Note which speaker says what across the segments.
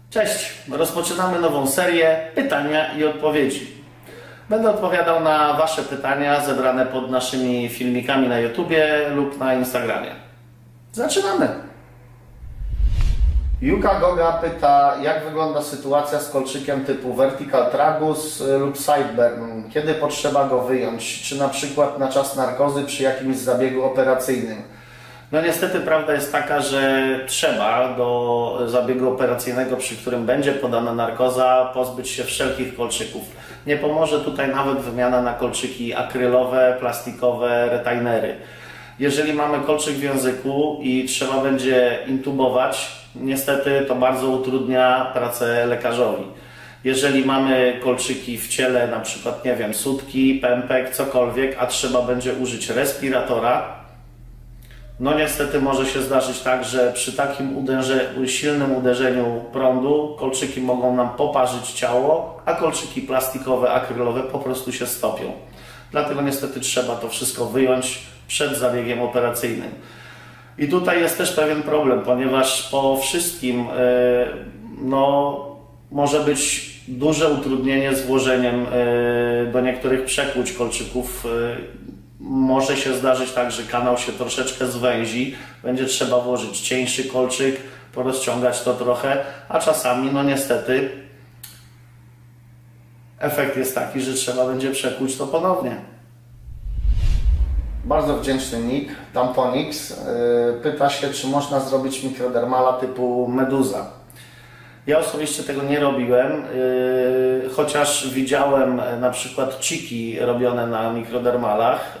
Speaker 1: Cześć, rozpoczynamy nową serię pytania i odpowiedzi. Będę odpowiadał na Wasze pytania zebrane pod naszymi filmikami na YouTubie lub na Instagramie. Zaczynamy! Juka Goga pyta, jak wygląda sytuacja z kolczykiem typu Vertical Tragus lub Sideburn? Kiedy potrzeba go wyjąć? Czy na przykład na czas narkozy przy jakimś zabiegu operacyjnym? No niestety prawda jest taka, że trzeba do zabiegu operacyjnego, przy którym będzie podana narkoza, pozbyć się wszelkich kolczyków. Nie pomoże tutaj nawet wymiana na kolczyki akrylowe, plastikowe, retainery. Jeżeli mamy kolczyk w języku i trzeba będzie intubować, niestety to bardzo utrudnia pracę lekarzowi. Jeżeli mamy kolczyki w ciele, na przykład, nie wiem, sutki, pępek, cokolwiek, a trzeba będzie użyć respiratora, no niestety może się zdarzyć tak, że przy takim silnym uderzeniu prądu kolczyki mogą nam poparzyć ciało, a kolczyki plastikowe, akrylowe po prostu się stopią. Dlatego niestety trzeba to wszystko wyjąć przed zabiegiem operacyjnym. I tutaj jest też pewien problem, ponieważ po wszystkim no, może być duże utrudnienie z włożeniem do niektórych przekłuć kolczyków. Może się zdarzyć tak, że kanał się troszeczkę zwęzi, będzie trzeba włożyć cieńszy kolczyk, porozciągać to trochę, a czasami no niestety efekt jest taki, że trzeba będzie przekłuć to ponownie. Bardzo wdzięczny nick, Tamponix, pyta się, czy można zrobić mikrodermala typu meduza. Ja osobiście tego nie robiłem, chociaż widziałem na przykład ciki robione na mikrodermalach.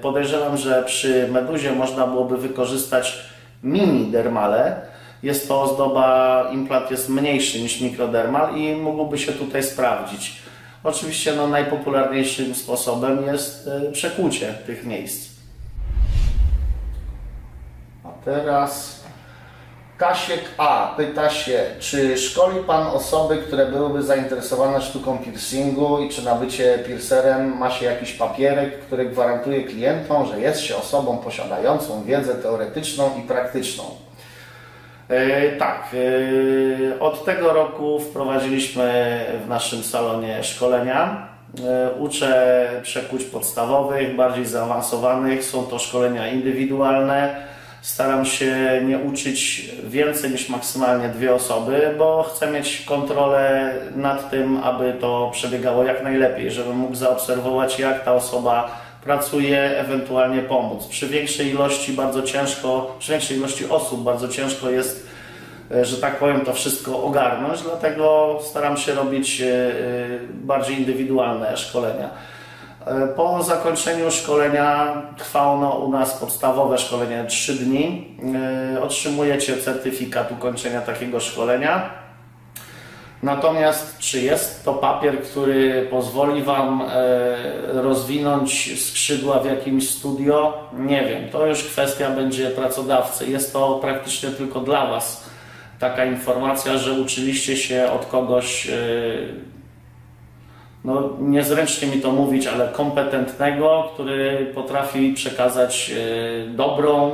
Speaker 1: Podejrzewam, że przy meduzie można byłoby wykorzystać mini dermale. Jest to ozdoba, implant jest mniejszy niż mikrodermal i mógłby się tutaj sprawdzić. Oczywiście no, najpopularniejszym sposobem jest przekłucie tych miejsc. A teraz Kasiek A pyta się, czy szkoli Pan osoby, które byłyby zainteresowane sztuką piercingu i czy na bycie piercerem ma się jakiś papierek, który gwarantuje klientom, że jest się osobą posiadającą wiedzę teoretyczną i praktyczną? Tak, od tego roku wprowadziliśmy w naszym salonie szkolenia. Uczę przekłuć podstawowych, bardziej zaawansowanych. Są to szkolenia indywidualne. Staram się nie uczyć więcej niż maksymalnie 2 osoby, bo chcę mieć kontrolę nad tym, aby to przebiegało jak najlepiej, żebym mógł zaobserwować, jak ta osoba pracuje, ewentualnie pomóc. Przy większej ilości osób bardzo ciężko jest, że tak powiem, to wszystko ogarnąć, dlatego staram się robić bardziej indywidualne szkolenia. Po zakończeniu szkolenia, trwa ono u nas podstawowe szkolenie 3 dni, otrzymujecie certyfikat ukończenia takiego szkolenia. Natomiast czy jest to papier, który pozwoli Wam rozwinąć skrzydła w jakimś studio? Nie wiem, to już kwestia będzie pracodawcy. Jest to praktycznie tylko dla Was taka informacja, że uczyliście się od kogoś, no niezręcznie mi to mówić, ale kompetentnego, który potrafi przekazać dobrą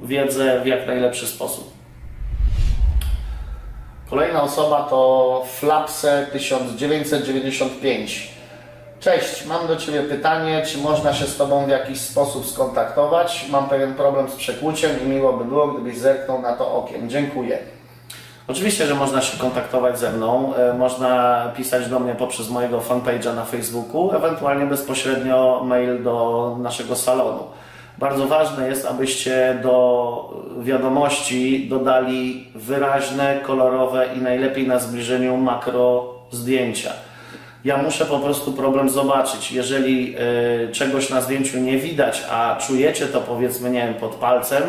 Speaker 1: wiedzę w jak najlepszy sposób. Kolejna osoba to Flapse 1995. Cześć, mam do Ciebie pytanie, czy można się z Tobą w jakiś sposób skontaktować? Mam pewien problem z przekłuciem i miło by było, gdybyś zerknął na to okiem. Dziękuję. Oczywiście, że można się kontaktować ze mną. Można pisać do mnie poprzez mojego fanpage'a na Facebooku, ewentualnie bezpośrednio mail do naszego salonu. Bardzo ważne jest, abyście do wiadomości dodali wyraźne, kolorowe i najlepiej na zbliżeniu makro zdjęcia. Ja muszę po prostu problem zobaczyć. Jeżeli czegoś na zdjęciu nie widać, a czujecie to, powiedzmy, nie wiem, pod palcem,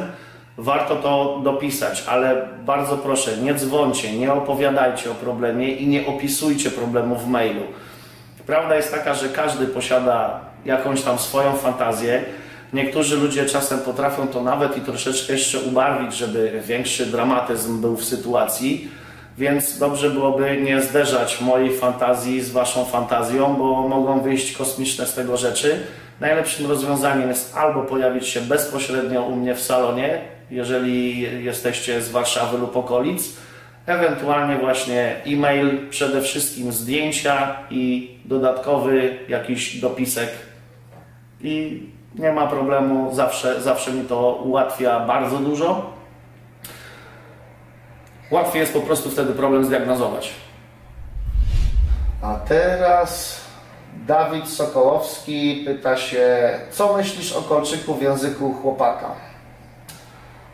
Speaker 1: warto to dopisać, ale bardzo proszę, nie dzwońcie, nie opowiadajcie o problemie i nie opisujcie problemu w mailu. Prawda jest taka, że każdy posiada jakąś tam swoją fantazję. Niektórzy ludzie czasem potrafią to nawet i troszeczkę jeszcze ubarwić, żeby większy dramatyzm był w sytuacji, więc dobrze byłoby nie zderzać mojej fantazji z Waszą fantazją, bo mogą wyjść kosmiczne z tego rzeczy. Najlepszym rozwiązaniem jest albo pojawić się bezpośrednio u mnie w salonie, jeżeli jesteście z Warszawy lub okolic, ewentualnie właśnie e-mail, przede wszystkim zdjęcia i dodatkowy jakiś dopisek i nie ma problemu, zawsze mi to ułatwia bardzo dużo. Łatwiej jest po prostu wtedy problem zdiagnozować. A teraz Dawid Sokołowski pyta się, co myślisz o kolczyku w języku chłopaka?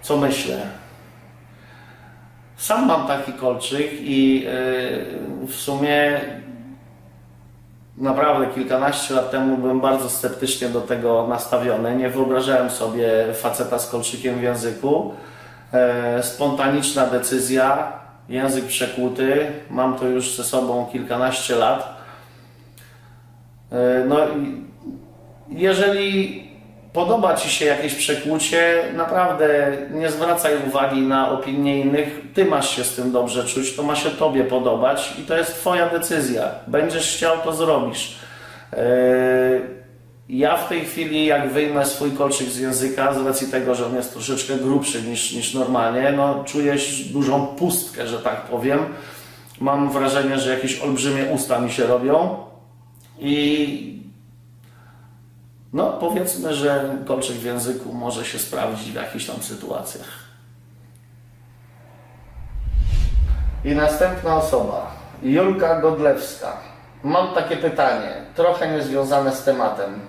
Speaker 1: Co myślę? Sam mam taki kolczyk i w sumie naprawdę kilkanaście lat temu byłem bardzo sceptycznie do tego nastawiony. Nie wyobrażałem sobie faceta z kolczykiem w języku. Spontaniczna decyzja, język przekłuty, mam to już ze sobą kilkanaście lat. No, jeżeli podoba Ci się jakieś przekłucie, naprawdę nie zwracaj uwagi na opinie innych. Ty masz się z tym dobrze czuć, to ma się Tobie podobać i to jest Twoja decyzja. Będziesz chciał, to zrobisz. Ja w tej chwili, jak wyjmę swój kolczyk z języka, z racji tego, że on jest troszeczkę grubszy niż normalnie, no, czuję dużą pustkę, że tak powiem. Mam wrażenie, że jakieś olbrzymie usta mi się robią i no, powiedzmy, że kolczyk w języku może się sprawdzić w jakichś tam sytuacjach. I następna osoba, Julka Godlewska. Mam takie pytanie, trochę niezwiązane z tematem.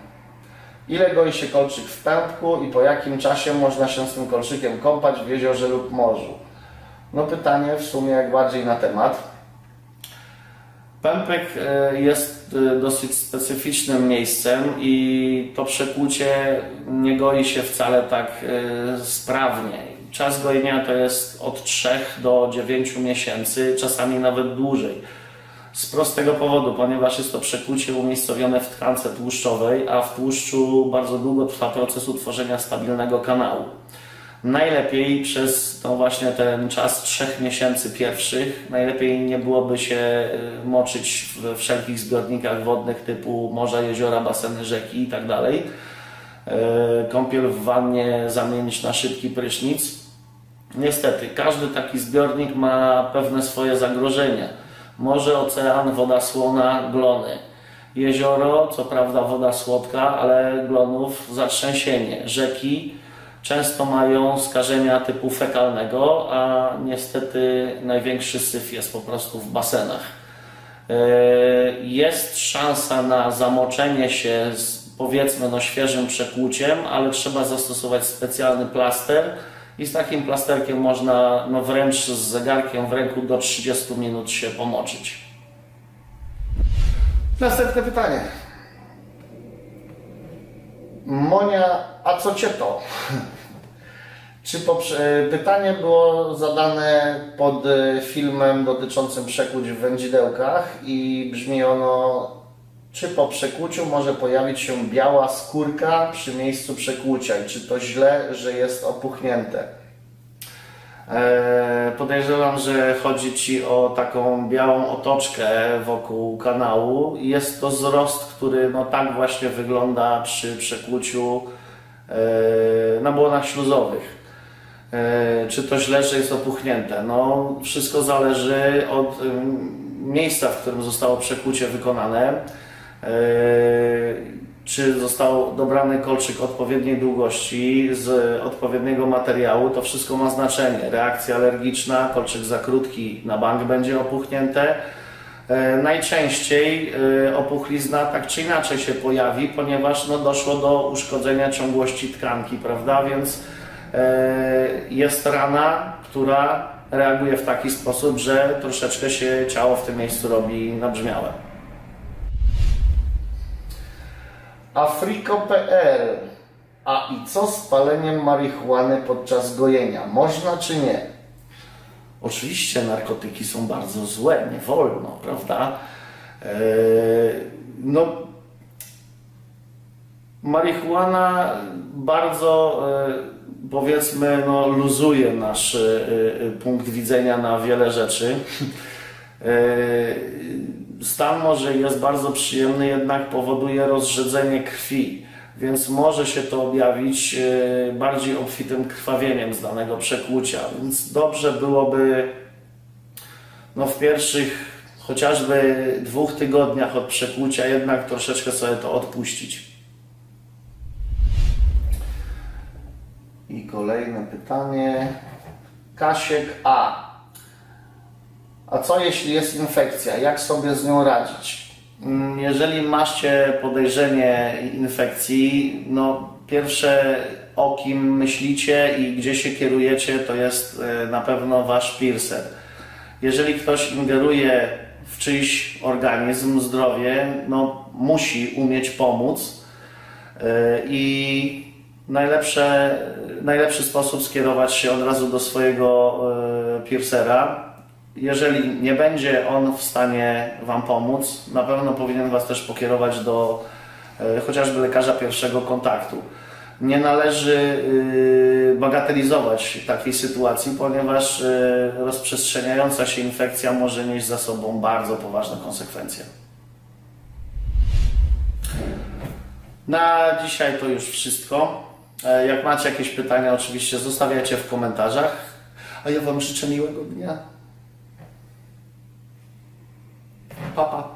Speaker 1: Ile goi się kolczyk w pępku i po jakim czasie można się z tym kolczykiem kąpać w jeziorze lub morzu? No pytanie w sumie jak bardziej na temat. Pępek jest dosyć specyficznym miejscem i to przekłucie nie goi się wcale tak sprawnie. Czas gojenia to jest od 3 do 9 miesięcy, czasami nawet dłużej. Z prostego powodu, ponieważ jest to przekłucie umiejscowione w tkance tłuszczowej, a w tłuszczu bardzo długo trwa proces utworzenia stabilnego kanału. Najlepiej przez właśnie ten czas 3 miesięcy pierwszych, najlepiej nie byłoby się moczyć w wszelkich zbiornikach wodnych typu morza, jeziora, baseny, rzeki itd. Kąpiel w wannie zamienić na szybki prysznic. Niestety, każdy taki zbiornik ma pewne swoje zagrożenia. Morze, ocean, woda słona, glony. Jezioro, co prawda woda słodka, ale glonów zatrzęsienie. Rzeki często mają skażenia typu fekalnego, a niestety największy syf jest po prostu w basenach. Jest szansa na zamoczenie się z, powiedzmy, świeżym przekłuciem, ale trzeba zastosować specjalny plaster i z takim plasterkiem można wręcz z zegarkiem w ręku do 30 minut się pomoczyć. Następne pytanie. Monia, a co Cię to? Pytanie było zadane pod filmem dotyczącym przekłuć w wędzidełkach i brzmi ono: czy po przekłuciu może pojawić się biała skórka przy miejscu przekłucia i czy to źle, że jest opuchnięte? Podejrzewam, że chodzi Ci o taką białą otoczkę wokół kanału. Jest to wzrost, który tak właśnie wygląda przy przekłuciu na błonach śluzowych. Czy to źle, że jest opuchnięte? No, wszystko zależy od miejsca, w którym zostało przekłucie wykonane. Czy został dobrany kolczyk odpowiedniej długości z odpowiedniego materiału, to wszystko ma znaczenie. Reakcja alergiczna, kolczyk za krótki, na bank będzie opuchnięte. Najczęściej opuchlizna tak czy inaczej się pojawi, ponieważ doszło do uszkodzenia ciągłości tkanki, prawda? Więc jest rana, która reaguje w taki sposób, że troszeczkę się ciało w tym miejscu robi nabrzmiałe. Afriko.pl. A i co z paleniem marihuany podczas gojenia? Można czy nie? Oczywiście narkotyki są bardzo złe, nie wolno, prawda? Marihuana bardzo, powiedzmy, luzuje nasz punkt widzenia na wiele rzeczy. Stan może jest bardzo przyjemny, jednak powoduje rozrzedzenie krwi. więc może się to objawić bardziej obfitym krwawieniem z danego przekłucia, więc dobrze byłoby w pierwszych chociażby 2 tygodniach od przekłucia jednak troszeczkę sobie to odpuścić. I kolejne pytanie. Kasiek A. A co jeśli jest infekcja? Jak sobie z nią radzić? Jeżeli macie podejrzenie infekcji, pierwsze o kim myślicie i gdzie się kierujecie, to jest na pewno wasz piercer. Jeżeli ktoś ingeruje w czyjś organizm, zdrowie, musi umieć pomóc i najlepszy sposób skierować się od razu do swojego piercera. Jeżeli nie będzie on w stanie wam pomóc, na pewno powinien was też pokierować do chociażby lekarza pierwszego kontaktu. Nie należy bagatelizować takiej sytuacji, ponieważ rozprzestrzeniająca się infekcja może nieść za sobą bardzo poważne konsekwencje. Na dzisiaj to już wszystko. Jak macie jakieś pytania, oczywiście zostawiajcie w komentarzach. A ja wam życzę miłego dnia. Pa, pa.